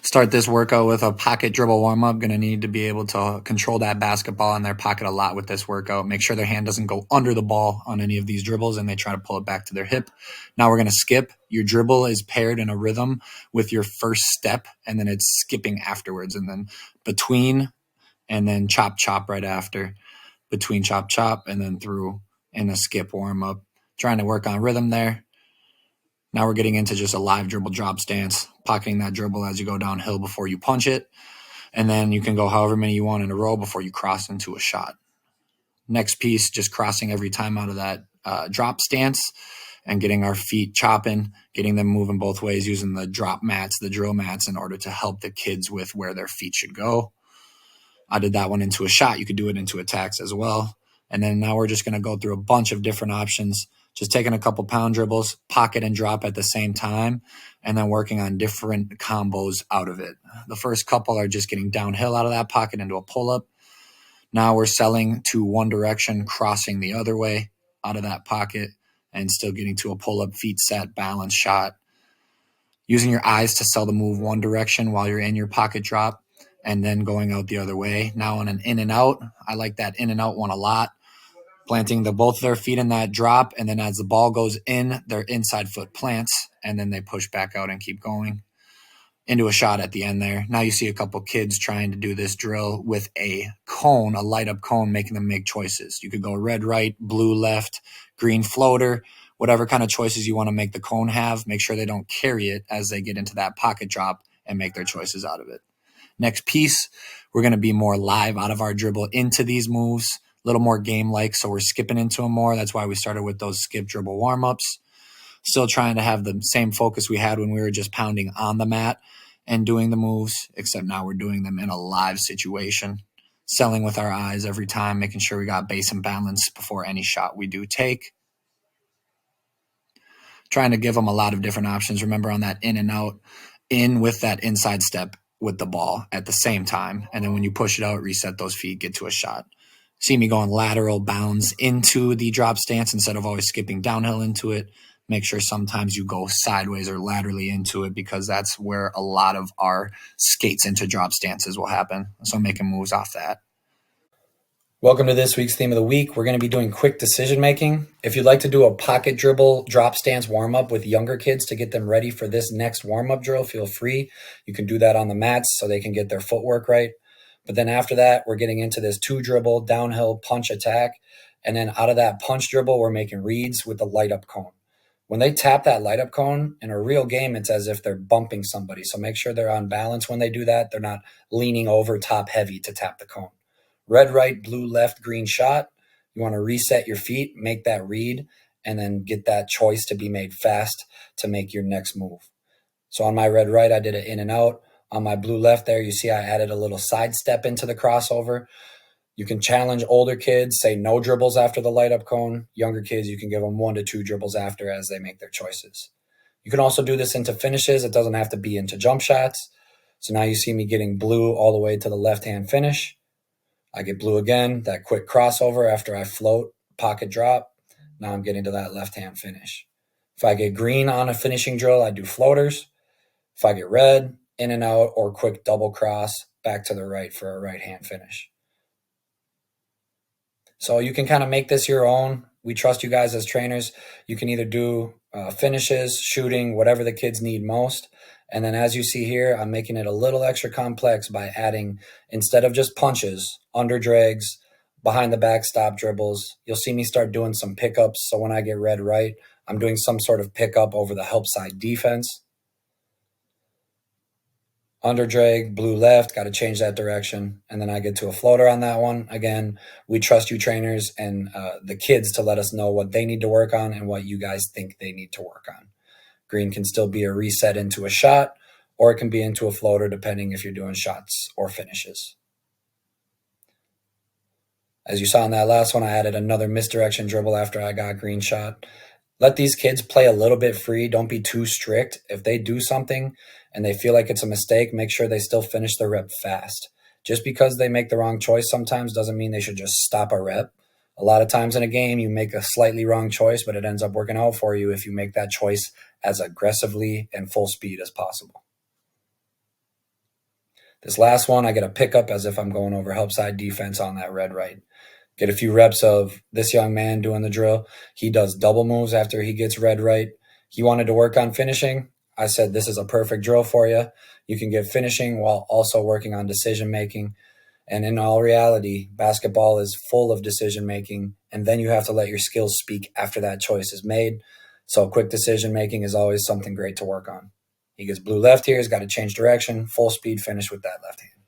Start this workout with a pocket dribble warm up. Going to need to be able to control that basketball in their pocket a lot with this workout. Make sure their hand doesn't go under the ball on any of these dribbles and they try to pull it back to their hip. Now we're going to skip. Your dribble is paired in a rhythm with your first step, and then it's skipping afterwards, and then between, and then chop chop right after. Between chop chop and then through in a skip warm up. Trying to work on rhythm there. Now we're getting into just a live dribble drop stance, pocketing that dribble as you go downhill before you punch it. And then you can go however many you want in a row before you cross into a shot. Next piece, just crossing every time out of that drop stance and getting our feet chopping, getting them moving both ways using the drop mats, the drill mats, in order to help the kids with where their feet should go. I did that one into a shot. You could do it into attacks as well. And then now we're just going to go through a bunch of different options, just taking a couple pound dribbles, pocket and drop at the same time, and then working on different combos out of it. The first couple are just getting downhill out of that pocket into a pull-up. Now we're selling to one direction, crossing the other way out of that pocket, and still getting to a pull-up, feet set, balance shot. Using your eyes to sell the move one direction while you're in your pocket drop, and then going out the other way. Now on an in and out, I like that in and out one a lot. Planting both of their feet in that drop, and then as the ball goes in, their inside foot plants, and then they push back out and keep going into a shot at the end there. Now you see a couple kids trying to do this drill with a cone, a light up cone, making them make choices. You could go red right, blue left, green floater, whatever kind of choices you want to make the cone have. Make sure they don't carry it as they get into that pocket drop and make their choices out of it. Next piece, we're going to be more live out of our dribble into these moves, a little more game-like, so we're skipping into them more. That's why we started with those skip dribble warm-ups. Still trying to have the same focus we had when we were just pounding on the mat and doing the moves, except now we're doing them in a live situation, selling with our eyes every time, making sure we got base and balance before any shot we do take. Trying to give them a lot of different options. Remember on that in and out, in with that inside step with the ball at the same time. And then when you push it out, reset those feet, get to a shot. See me going lateral bounds into the drop stance instead of always skipping downhill into it. Make sure sometimes you go sideways or laterally into it because that's where a lot of our skates into drop stances will happen. So making moves off that. Welcome to this week's theme of the week. We're going to be doing quick decision making. If you'd like to do a pocket dribble drop stance warm up with younger kids to get them ready for this next warm up drill, feel free. You can do that on the mats so they can get their footwork right. But then after that, we're getting into this 2 dribble downhill punch attack. And then out of that punch dribble, we're making reads with the light up cone. When they tap that light up cone in a real game, it's as if they're bumping somebody. So make sure they're on balance when they do that. They're not leaning over top heavy to tap the cone. Red right, blue left, green shot. You want to reset your feet, make that read, and then get that choice to be made fast to make your next move. So on my red right, I did it in and out. On my blue left there, you see I added a little side step into the crossover. You can challenge older kids, say no dribbles after the light up cone. Younger kids, you can give them 1 to 2 dribbles after as they make their choices. You can also do this into finishes. It doesn't have to be into jump shots. So now you see me getting blue all the way to the left-hand finish. I get blue again, that quick crossover after I float, pocket drop. Now I'm getting to that left-hand finish. If I get green on a finishing drill, I do floaters. If I get red, in and out, or quick double cross, back to the right for a right-hand finish. So you can kind of make this your own. We trust you guys as trainers. You can either do finishes, shooting, whatever the kids need most. And then as you see here, I'm making it a little extra complex by adding, instead of just punches, under drags, behind the back stop dribbles. You'll see me start doing some pickups. So when I get red right, I'm doing some sort of pickup over the help side defense. Under drag, blue left, got to change that direction. And then I get to a floater on that one. Again, we trust you trainers and the kids to let us know what they need to work on and what you guys think they need to work on. Green can still be a reset into a shot, or it can be into a floater depending if you're doing shots or finishes. As you saw in that last one, I added another misdirection dribble after I got green shot. Let these kids play a little bit free. Don't be too strict. If they do something and they feel like it's a mistake, make sure they still finish the rep fast. Just because they make the wrong choice sometimes doesn't mean they should just stop a rep. A lot of times in a game, you make a slightly wrong choice, but it ends up working out for you if you make that choice as aggressively and full speed as possible. This last one, I get a pickup as if I'm going over help side defense on that red right. Get a few reps of this young man doing the drill. He does double moves after he gets red right. He wanted to work on finishing. I said, this is a perfect drill for you. You can get finishing while also working on decision making. And in all reality, basketball is full of decision making, and then you have to let your skills speak after that choice is made. So quick decision making is always something great to work on. He gets blue left here. He's got to change direction, full speed finish with that left hand.